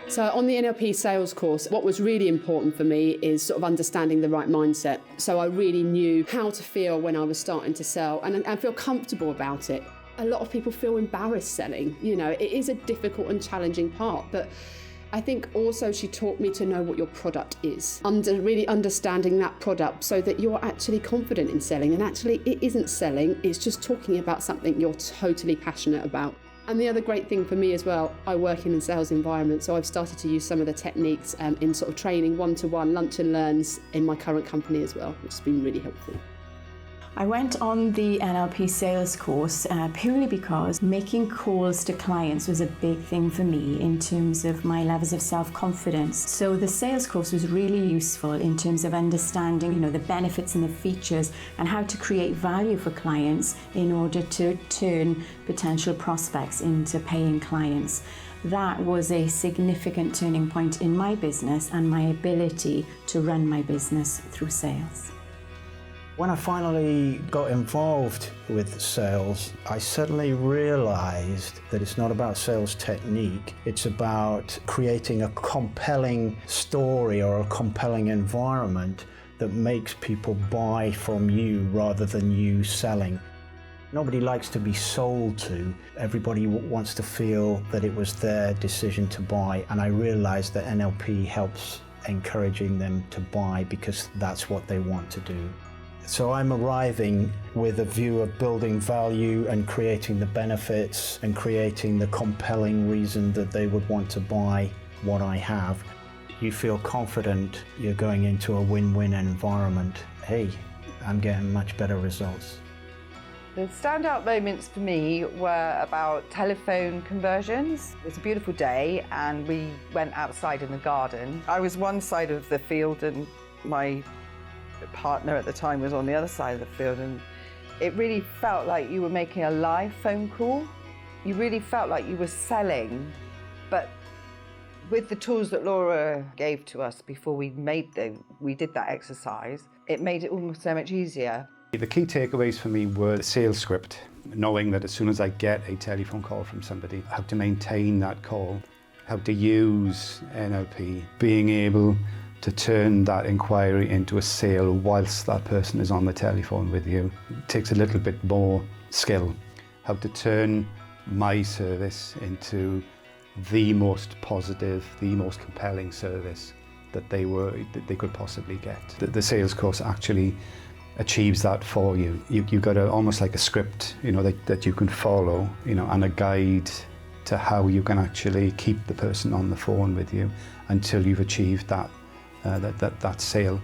So on the NLP Sales Course, what was really important for me is sort of understanding the right mindset. So I really knew how to feel when I was starting to sell and feel comfortable about it. A lot of people feel embarrassed selling. You know, it is a difficult and challenging part, but I think also she taught me to know what your product is, really understanding that product so that you're actually confident in selling. And actually it isn't selling, it's just talking about something you're totally passionate about. And the other great thing for me as well, I work in a sales environment, so I've started to use some of the techniques in sort of training, one-to-one, lunch and learns in my current company as well, which has been really helpful. I went on the NLP Sales Course purely because making calls to clients was a big thing for me in terms of my levels of self-confidence. So the sales course was really useful in terms of understanding, you know, the benefits and the features and how to create value for clients in order to turn potential prospects into paying clients. That was a significant turning point in my business and my ability to run my business through sales. When I finally got involved with sales, I suddenly realized that it's not about sales technique, it's about creating a compelling story or a compelling environment that makes people buy from you rather than you selling. Nobody likes to be sold to. Everybody wants to feel that it was their decision to buy, and I realized that NLP helps encouraging them to buy because that's what they want to do. So I'm arriving with a view of building value and creating the benefits and creating the compelling reason that they would want to buy what I have. You feel confident you're going into a win-win environment. Hey, I'm getting much better results. The standout moments for me were about telephone conversions. It was a beautiful day and we went outside in the garden. I was one side of the field and my partner at the time was on the other side of the field, and it really felt like you were making a live phone call. You really felt like you were selling, but with the tools that Laura gave to us before we did that exercise, it made it almost so much easier. The key takeaways for me were the sales script, knowing that as soon as I get a telephone call from somebody, how to maintain that call, how to use NLP, being able to turn that inquiry into a sale whilst that person is on the telephone with you. It takes a little bit more skill. How to turn my service into the most positive, the most compelling service that they could possibly get. The sales course actually achieves that for you. You've got almost like a script, you know, that you can follow, you know, and a guide to how you can actually keep the person on the phone with you until you've achieved that sale.